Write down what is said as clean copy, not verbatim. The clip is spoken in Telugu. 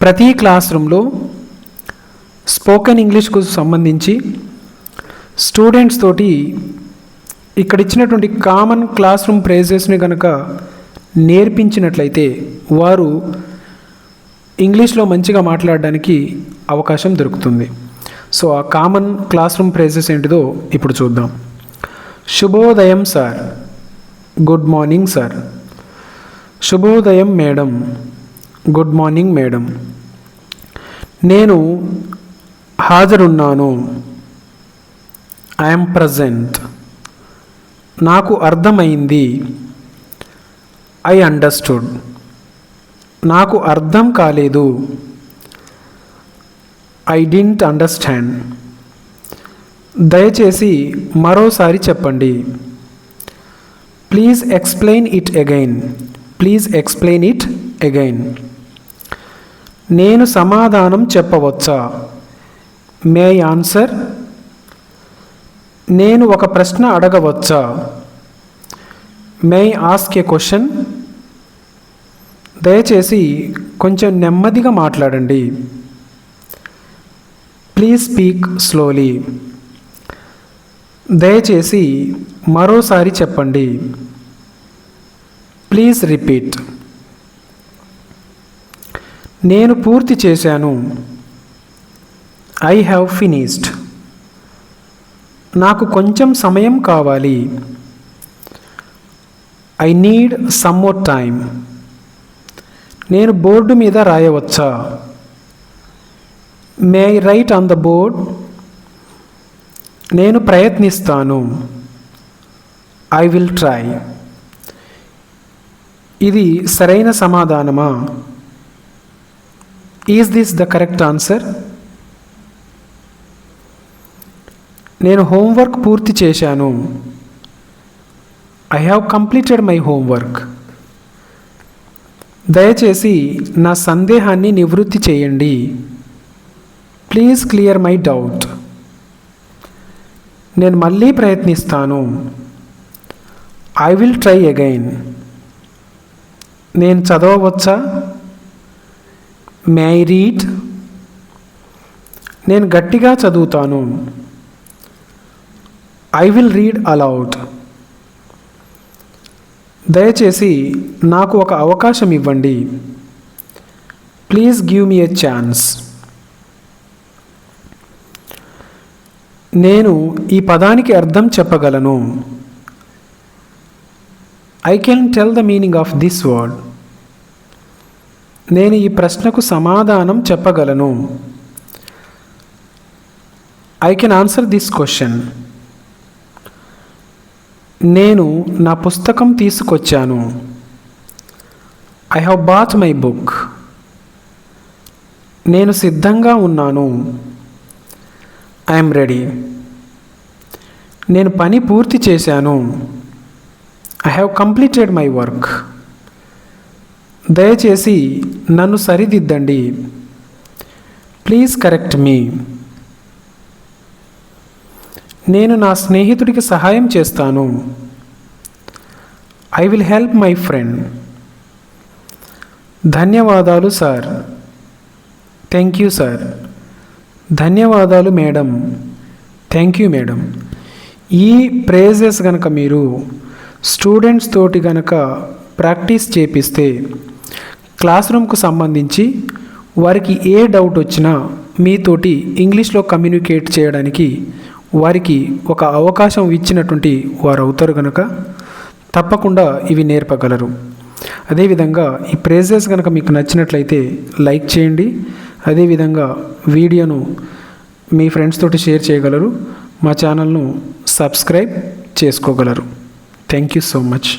ప్రతి క్లాస్ రూమ్లో స్పోకెన్ ఇంగ్లీష్కు సంబంధించి స్టూడెంట్స్ తోటి ఇక్కడ ఇచ్చినటువంటి కామన్ క్లాస్ రూమ్ ఫ్రేజెస్ని కనుక నేర్పించినట్లయితే వారు ఇంగ్లీష్లో మంచిగా మాట్లాడడానికి అవకాశం దొరుకుతుంది. సో ఆ కామన్ క్లాస్ రూమ్ ఫ్రేజెస్ ఏంటిదో ఇప్పుడు చూద్దాం. శుభోదయం సార్, గుడ్ మార్నింగ్ సార్. శుభోదయం మేడం, గుడ్ మార్నింగ్ మేడం. నేను హాజరున్నాను, ఐఎమ్ ప్రజెంట్. నాకు అర్థమైంది, ఐ అండర్స్టూడ్. నాకు అర్థం కాలేదు, ఐ డిడ్ంట్ అండర్స్టాండ్. దయచేసి మరోసారి చెప్పండి, please explain it again. Please explain it again. నేను సమాధానం చెప్పవచ్చా, మే ఐ ఆన్సర్. నేను ఒక ప్రశ్న అడగవచ్చా, may I ask a question. దయచేసి కొంచెం నెమ్మదిగా మాట్లాడండి, ప్లీజ్ స్పీక్ స్లోలీ. దయచేసి మరోసారి చెప్పండి, ప్లీజ్ రిపీట్. నేను పూర్తి చేశాను, ఐ హ్యావ్ ఫినిష్డ్. నాకు కొంచెం సమయం కావాలి, I need some more time. నేను బోర్డు మీద రాయవచ్చా, may I write on the board. నేను ప్రయత్నిస్తాను, ఐ విల్ ట్రై. ఇది సరైన సమాధానమా, is this the correct answer. నేను హోంవర్క్ పూర్తి చేశాను, I have completed my homework. దయచేసి నా సందేహాన్ని నివృత్తి చేయండి, ప్లీజ్ క్లియర్ మై డౌట్. నేను మళ్ళీ ప్రయత్నిస్తాను, ఐ విల్ ట్రై అగైన్. నేను చదవవచ్చా, మే ఐ రీడ్. నేను గట్టిగా చదువుతాను, ఐ విల్ రీడ్ అలౌడ్. దయచేసి నాకు ఒక అవకాశం ఇవ్వండి, please give me a chance. నేను ఈ పదానికి అర్థం చెప్పగలను, I can tell the meaning of this word. నేను ఈ ప్రశ్నకు సమాధానం చెప్పగలను, I can answer this question. నేను నా పుస్తకం తీసుకొచ్చాను, I have bought my book. నేను సిద్ధంగా ఉన్నాను, ఐఎమ్ రెడీ. నేను పని పూర్తి చేశాను, I have completed my work. దయచేసి నన్ను సరిదిద్దండి, ప్లీజ్ కరెక్ట్ మీ. నేను నా స్నేహితుడికి సహాయం చేస్తాను, I will help my friend. ధన్యవాదాలు సార్, థ్యాంక్ యూ సార్. ధన్యవాదాలు మేడం, థ్యాంక్ యూ మేడం. ఈ ప్రేజెస్ కనుక మీరు స్టూడెంట్స్ తోటి కనుక ప్రాక్టీస్ చేపిస్తే క్లాస్ రూమ్కు సంబంధించి వారికి ఏ డౌట్ వచ్చినా మీతోటి ఇంగ్లీష్లో కమ్యూనికేట్ చేయడానికి వారికి ఒక అవకాశం ఇచ్చినటువంటి వారు అవుతారు కనుక తప్పకుండా ఇవి నేర్పగలరు. అదేవిధంగా ఈ ప్రేజెస్ కనుక మీకు నచ్చినట్లయితే లైక్ చేయండి. అదేవిధంగా వీడియోను మీ ఫ్రెండ్స్ తోటి షేర్ చేయగలరు. మా ఛానల్ను సబ్స్క్రైబ్ చేసుకోగలరు. Thank you so much.